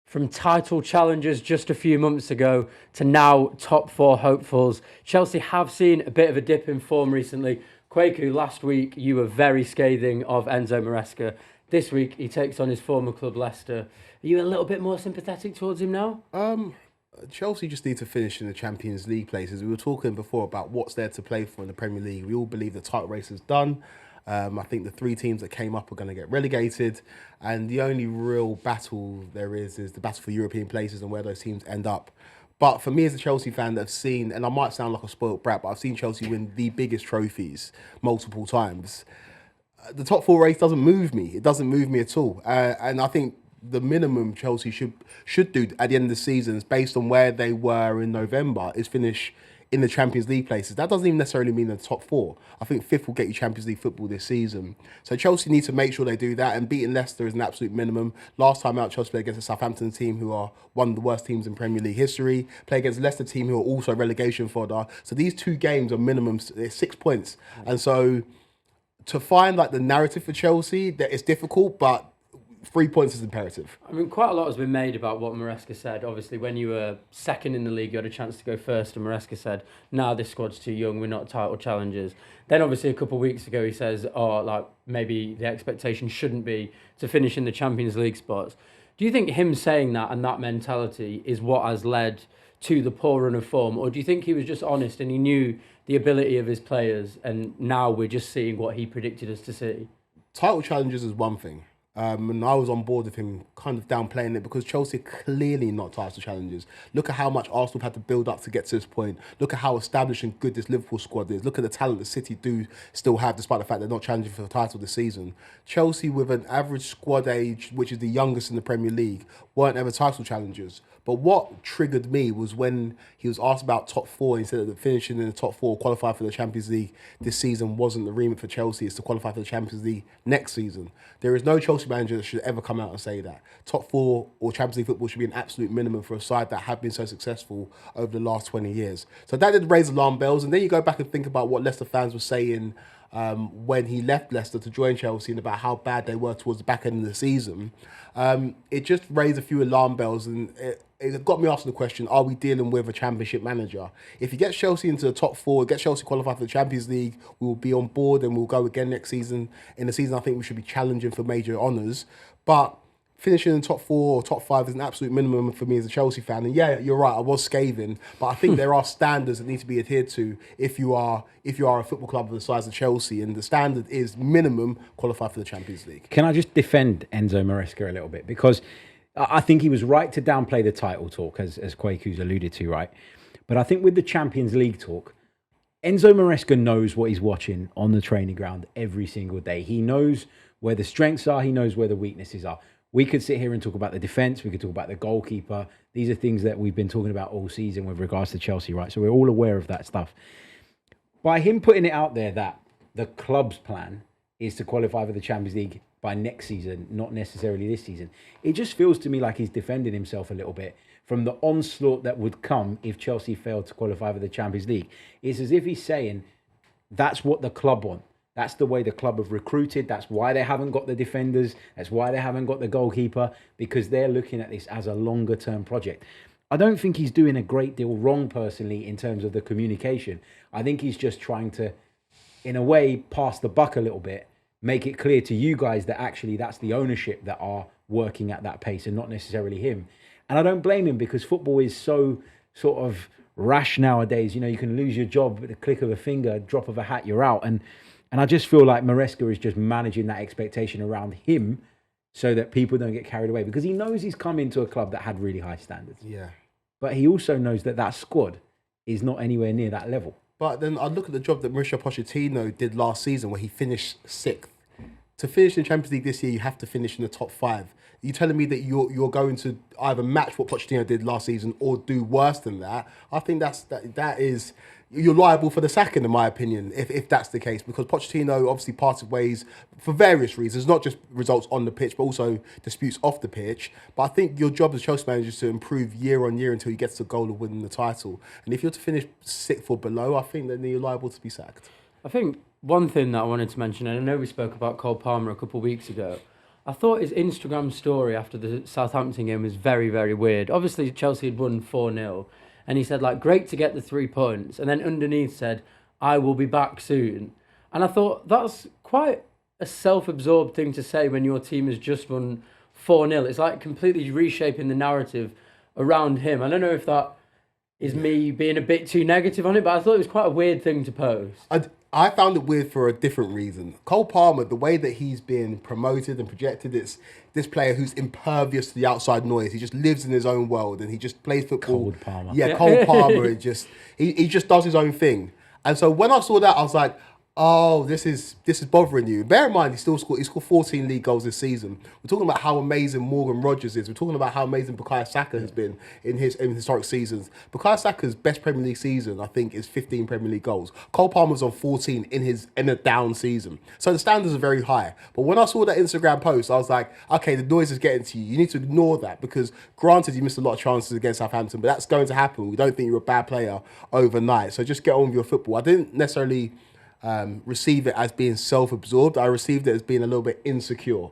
From title challengers just a few months ago to now top four hopefuls, Chelsea have seen a bit of a dip in form recently. Kweku, last week you were very scathing of Enzo Maresca. This week he takes on his former club Leicester. Are you a little bit more sympathetic towards him now? Chelsea just need to finish in the Champions League places. We were talking before about what's there to play for in the Premier League. We all believe the title race is done. I think the three teams that came up are going to get relegated, and the only real battle there is the battle for European places and where those teams end up. But for me as a Chelsea fan that I've seen, and I might sound like a spoilt brat, but I've seen Chelsea win the biggest trophies multiple times. The top four race doesn't move me. It doesn't move me at all. And I think the minimum Chelsea should do at the end of the season, based on where they were in November, is finish in the Champions League places. That doesn't even necessarily mean the top four. I think fifth will get you Champions League football this season. So Chelsea need to make sure they do that, and beating Leicester is an absolute minimum. Last time out, Chelsea played against a Southampton team who are one of the worst teams in Premier League history. Play against a Leicester team who are also relegation fodder. So these two games are minimum 6 points. And so to find like the narrative for Chelsea, that it's difficult, but 3 points is imperative. I mean, quite a lot has been made about what Maresca said. Obviously, when you were second in the league, you had a chance to go first, and Maresca said, "Nah, this squad's too young. We're not title challengers." Then, obviously, a couple of weeks ago, he says, "Oh, like maybe the expectation shouldn't be to finish in the Champions League spots." Do you think him saying that and that mentality is what has led to the poor run of form, or do you think he was just honest and he knew the ability of his players, and now we're just seeing what he predicted us to see? Title challenges is one thing. And I was on board with him kind of downplaying it because Chelsea are clearly not title challengers. Look at how much Arsenal have had to build up to get to this point. Look at how established and good this Liverpool squad is. Look at the talent that City do still have, despite the fact they're not challenging for the title this season. Chelsea, with an average squad age, which is the youngest in the Premier League, weren't ever title challengers. But what triggered me was when he was asked about top four. He said that finishing in the top four, qualify for the Champions League this season wasn't the remit for Chelsea. It's to qualify for the Champions League next season. There is no Chelsea manager that should ever come out and say that. Top four or Champions League football should be an absolute minimum for a side that have been so successful over the last 20 years. So that did raise alarm bells. And then you go back and think about what Leicester fans were saying when he left Leicester to join Chelsea, and about how bad they were towards the back end of the season. It just raised a few alarm bells, and it got me asking the question, are we dealing with a championship manager? If he gets Chelsea into the top four, gets Chelsea qualified for the Champions League, we will be on board and we'll go again next season. In the season, I think we should be challenging for major honours. But finishing in the top four or top five is an absolute minimum for me as a Chelsea fan. And yeah, you're right, I was scathing, but I think there are standards that need to be adhered to if you are a football club of the size of Chelsea, and the standard is minimum qualify for the Champions League. Can I just defend Enzo Maresca a little bit? Because I think he was right to downplay the title talk, as Kweku's alluded to, right? But I think with the Champions League talk, Enzo Maresca knows what he's watching on the training ground every single day. He knows where the strengths are. He knows where the weaknesses are. We could sit here and talk about the defence. We could talk about the goalkeeper. These are things that we've been talking about all season with regards to Chelsea, right? So we're all aware of that stuff. By him putting it out there that the club's plan is to qualify for the Champions League by next season, not necessarily this season, it just feels to me like he's defending himself a little bit from the onslaught that would come if Chelsea failed to qualify for the Champions League. It's as if he's saying that's what the club want. That's the way the club have recruited. That's why they haven't got the defenders. That's why they haven't got the goalkeeper, because they're looking at this as a longer term project. I don't think he's doing a great deal wrong personally in terms of the communication. I think he's just trying to, in a way, pass the buck a little bit, make it clear to you guys that actually that's the ownership that are working at that pace and not necessarily him. And I don't blame him, because football is so sort of rash nowadays. You know, you can lose your job with the click of a finger, drop of a hat, you're out. And I just feel like Maresca is just managing that expectation around him so that people don't get carried away, because he knows he's come into a club that had really high standards. Yeah. But he also knows that that squad is not anywhere near that level. But then I look at the job that Mauricio Pochettino did last season, where he finished sixth. To finish in the Champions League this year, you have to finish in the top five. Are you telling me that you're going to either match what Pochettino did last season or do worse than that? I think that is you're liable for the sacking, in my opinion, if that's the case, because Pochettino obviously parted ways for various reasons, not just results on the pitch, but also disputes off the pitch. But I think your job as Chelsea manager is to improve year on year until you get to the goal of winning the title. And if you're to finish sixth or below, I think then you're liable to be sacked. I think one thing that I wanted to mention, and I know we spoke about Cole Palmer a couple of weeks ago, I thought his Instagram story after the Southampton game was very, very weird. Obviously, Chelsea had won 4-0, and he said, like, great to get the 3 points. And then underneath said, I will be back soon. And I thought that's quite a self-absorbed thing to say when your team has just won 4-0. It's like completely reshaping the narrative around him. I don't know if that is me being a bit too negative on it, but I thought it was quite a weird thing to post. I found it weird for a different reason. Cole Palmer, the way that he's been promoted and projected, it's this player who's impervious to the outside noise. He just lives in his own world and he just plays football. Cold Palmer. Yeah, Cole Palmer. He just does his own thing. And so when I saw that, I was like, oh, this is bothering you. Bear in mind, he scored 14 league goals this season. We're talking about how amazing Morgan Rogers is. We're talking about how amazing Bukayo Saka has been in historic seasons. Bukayo Saka's best Premier League season, I think, is 15 Premier League goals. Cole Palmer's on 14 in a down season. So the standards are very high. But when I saw that Instagram post, I was like, okay, the noise is getting to you. You need to ignore that because granted, you missed a lot of chances against Southampton, but that's going to happen. We don't think you're a bad player overnight. So just get on with your football. I didn't necessarily receive it as being self-absorbed. I received it as being a little bit insecure,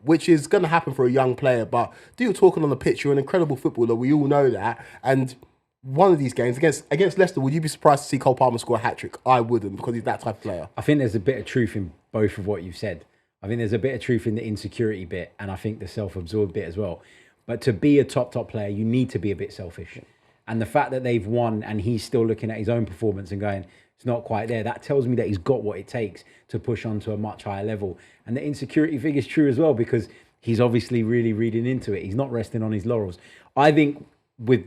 which is going to happen for a young player. But do your talking on the pitch, you're an incredible footballer. We all know that. And one of these games against Leicester, would you be surprised to see Cole Palmer score a hat-trick? I wouldn't, because he's that type of player. I think there's a bit of truth in both of what you've said. I think there's a bit of truth in the insecurity bit, and I think the self-absorbed bit as well. But to be a top player, you need to be a bit selfish. And the fact that they've won and he's still looking at his own performance and going, it's not quite there, that tells me that he's got what it takes to push on to a much higher level. And the insecurity thing is true as well, because he's obviously really reading into it. He's not resting on his laurels. I think with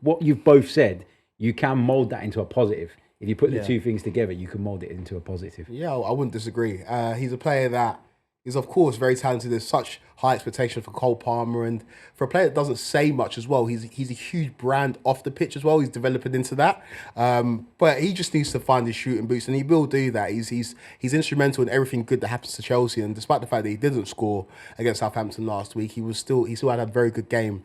what you've both said, you can mould that into a positive. If you put the two things together, you can mould it into a positive. Yeah, I wouldn't disagree. He's a player that is, of course, very talented. There's such high expectation for Cole Palmer, and for a player that doesn't say much as well, he's a huge brand off the pitch as well. He's developing into that, but he just needs to find his shooting boots, and he will do that. He's instrumental in everything good that happens to Chelsea, and despite the fact that he didn't score against Southampton last week, he still had a very good game.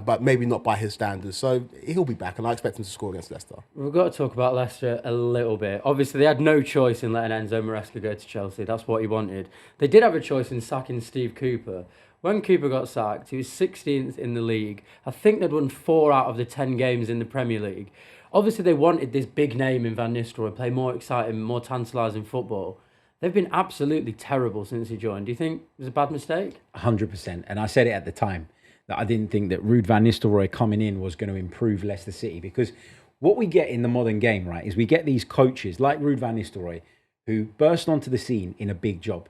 But maybe not by his standards. So he'll be back, and I expect him to score against Leicester. We've got to talk about Leicester a little bit. Obviously, they had no choice in letting Enzo Maresca go to Chelsea. That's what he wanted. They did have a choice in sacking Steve Cooper. When Cooper got sacked, he was 16th in the league. I think they'd won 4 out of the 10 games in the Premier League. Obviously, they wanted this big name in Van Nistelrooy, play more exciting, more tantalising football. They've been absolutely terrible since he joined. Do you think it was a bad mistake? 100%. And I said it at the time, that I didn't think that Ruud van Nistelrooy coming in was going to improve Leicester City, because what we get in the modern game, right, is we get these coaches like Ruud van Nistelrooy who burst onto the scene in a big job.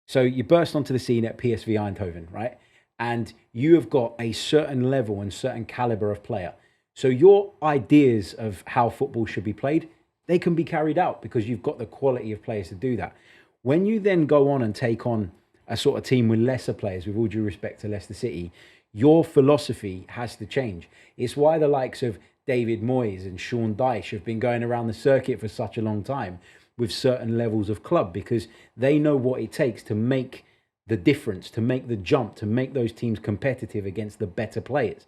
So you burst onto the scene at PSV Eindhoven, right? And you have got a certain level and certain caliber of player. So your ideas of how football should be played, they can be carried out because you've got the quality of players to do that. When you then go on and take on a sort of team with lesser players, with all due respect to Leicester City, your philosophy has to change. It's why the likes of David Moyes and Sean Dyche have been going around the circuit for such a long time with certain levels of club, because they know what it takes to make the difference, to make the jump, to make those teams competitive against the better players.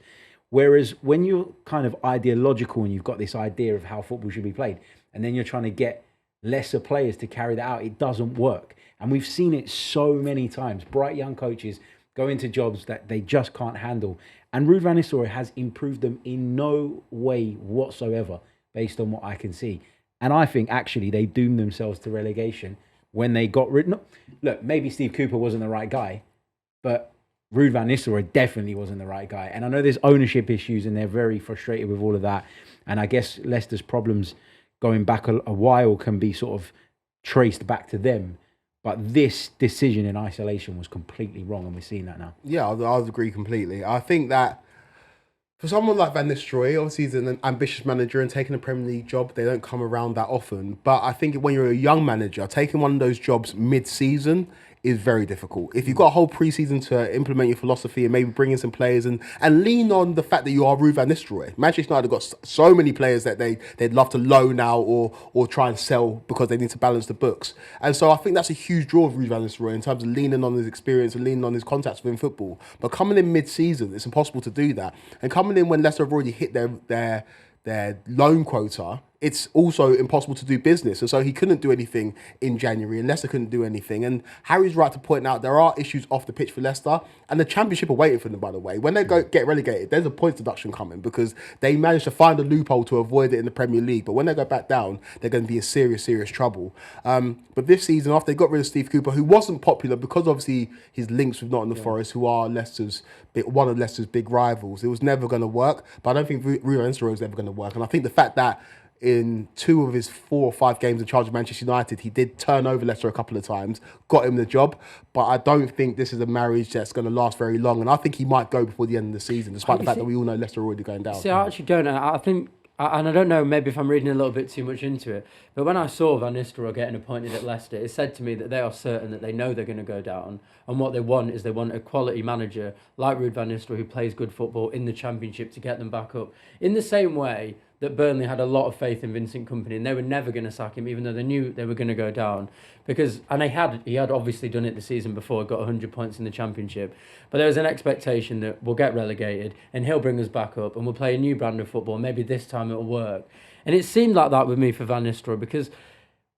Whereas when you're kind of ideological and you've got this idea of how football should be played, and then you're trying to get lesser players to carry that out, it doesn't work. And we've seen it so many times. Bright young coaches go into jobs that they just can't handle. And Ruud van Nistelrooy has improved them in no way whatsoever, based on what I can see. And I think actually they doomed themselves to relegation when they got rid of... Look, maybe Steve Cooper wasn't the right guy, but Ruud van Nistelrooy definitely wasn't the right guy. And I know there's ownership issues and they're very frustrated with all of that. And I guess Leicester's problems going back a while can be sort of traced back to them. But this decision in isolation was completely wrong, and we're seeing that now. Yeah, I would agree completely. I think that for someone like Van Nistelrooy, obviously he's an ambitious manager, and taking a Premier League job, they don't come around that often. But I think when you're a young manager, taking one of those jobs mid-season is very difficult. If you've got a whole pre-season to implement your philosophy and maybe bring in some players and lean on the fact that you are Ruud van Nistelrooy. Manchester United have got so many players that they'd love to loan out or try and sell because they need to balance the books. And so I think that's a huge draw of Ruud van Nistelrooy in terms of leaning on his experience and leaning on his contacts within football. But coming in mid-season, it's impossible to do that. And coming in when Leicester have already hit their loan quota it's also impossible to do business. And so he couldn't do anything in January, and Leicester couldn't do anything. And Harry's right to point out there are issues off the pitch for Leicester, and the Championship are waiting for them, by the way. When they get relegated, there's a points deduction coming because they managed to find a loophole to avoid it in the Premier League. But when they go back down, they're going to be in serious, serious trouble. But this season, after they got rid of Steve Cooper, who wasn't popular because obviously his links with Nottingham Forest, who are one of Leicester's big rivals, it was never going to work. But I don't think Ruud van Nistelrooy is ever going to work. And I think the fact that in 2 of his 4 or 5 games in charge of Manchester United, he did turn over Leicester a couple of times, got him the job. But I don't think this is a marriage that's going to last very long. And I think he might go before the end of the season, despite the fact that we all know Leicester are already going down. See, I actually don't know. I think, and I don't know, maybe if I'm reading a little bit too much into it, but when I saw Van Nistelrooy getting appointed at Leicester, it said to me that they are certain that they know they're going to go down. And what they want is they want a quality manager like Ruud van Nistelrooy who plays good football in the Championship to get them back up. In the same way that Burnley had a lot of faith in Vincent Kompany, and they were never going to sack him, even though they knew they were going to go down. And he had obviously done it the season before, got 100 points in the Championship. But there was an expectation that we'll get relegated, and he'll bring us back up, and we'll play a new brand of football. Maybe this time it'll work. And it seemed like that with me for Van Nistelrooy, because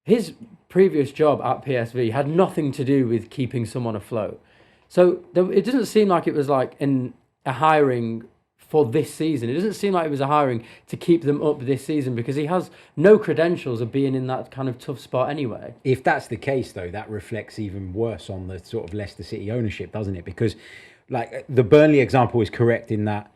his previous job at PSV had nothing to do with keeping someone afloat. So it doesn't seem like it was like a hiring for this season. It doesn't seem like it was a hiring to keep them up this season, because he has no credentials of being in that kind of tough spot anyway. If that's the case, though, that reflects even worse on the sort of Leicester City ownership, doesn't it? Because like the Burnley example is correct in that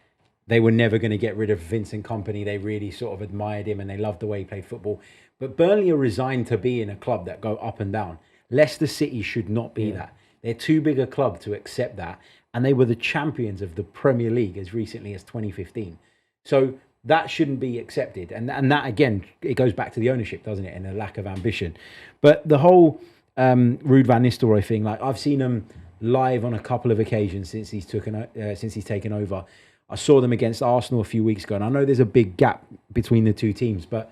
they were never going to get rid of Vincent Kompany. They really sort of admired him and they loved the way he played football. But Burnley are resigned to be in a club that go up and down. Leicester City should not be that. They're too big a club to accept that. And they were the champions of the Premier League as recently as 2015. So that shouldn't be accepted. And that, again, it goes back to the ownership, doesn't it? And the lack of ambition. But the whole Ruud van Nistelrooy thing, like I've seen him live on a couple of occasions since he's taken over. I saw them against Arsenal a few weeks ago. And I know there's a big gap between the two teams. But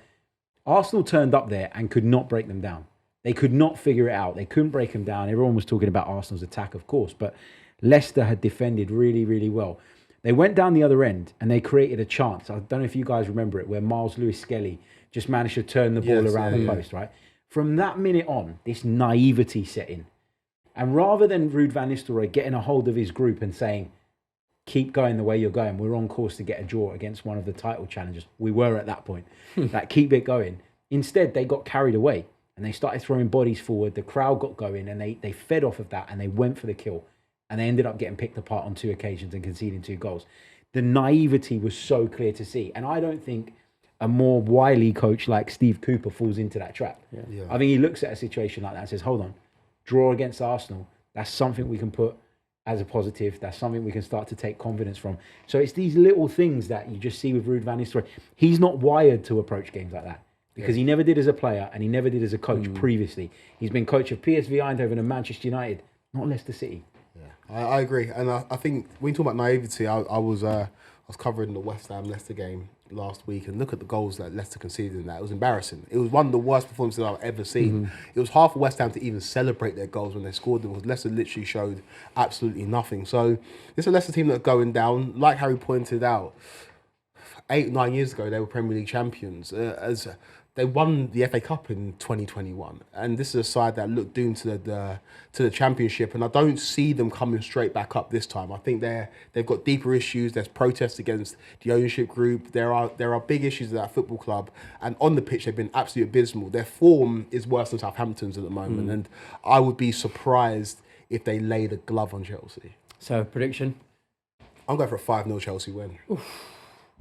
Arsenal turned up there and could not break them down. They could not figure it out. They couldn't break them down. Everyone was talking about Arsenal's attack, of course. But Leicester had defended really, really well. They went down the other end and they created a chance. I don't know if you guys remember it, where Miles Lewis-Skelly just managed to turn the ball around the post, right? From that minute on, this naivety set in. And rather than Ruud van Nistelrooy getting a hold of his group and saying, keep going the way you're going, we're on course to get a draw against one of the title challengers. We were at that point. Like, keep it going. Instead, they got carried away and they started throwing bodies forward. The crowd got going and they fed off of that and they went for the kill. And they ended up getting picked apart on 2 occasions and conceding 2 goals. The naivety was so clear to see. And I don't think a more wily coach like Steve Cooper falls into that trap. Yeah. I think he looks at a situation like that and says, hold on, draw against Arsenal. That's something we can put as a positive. That's something we can start to take confidence from. So it's these little things that you just see with Ruud van Nistelrooy. He's not wired to approach games like that because he never did as a player and he never did as a coach previously. He's been coach of PSV Eindhoven and Manchester United, not Leicester City. I agree, and I think when you talk about naivety, I was covering the West Ham Leicester game last week, and look at the goals that Leicester conceded in that. It was embarrassing. It was one of the worst performances I've ever seen. It was hard for West Ham to even celebrate their goals when they scored them, because Leicester literally showed absolutely nothing. So this is a Leicester team that's going down. Like Harry pointed out, 8-9 years ago they were Premier League champions. They won the FA Cup in 2021, and this is a side that looked doomed to the Championship. And I don't see them coming straight back up this time. I think they've got deeper issues. There's protests against the ownership group. There are big issues at that football club, and on the pitch they've been absolutely abysmal. Their form is worse than Southampton's at the moment, and I would be surprised if they lay the glove on Chelsea. So prediction? I'm going for a 5-0 Chelsea win.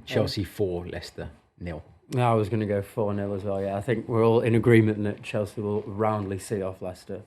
Chelsea 4, Leicester 0. No, I was going to go 4-0 as well, yeah. I think we're all in agreement that Chelsea will roundly see off Leicester.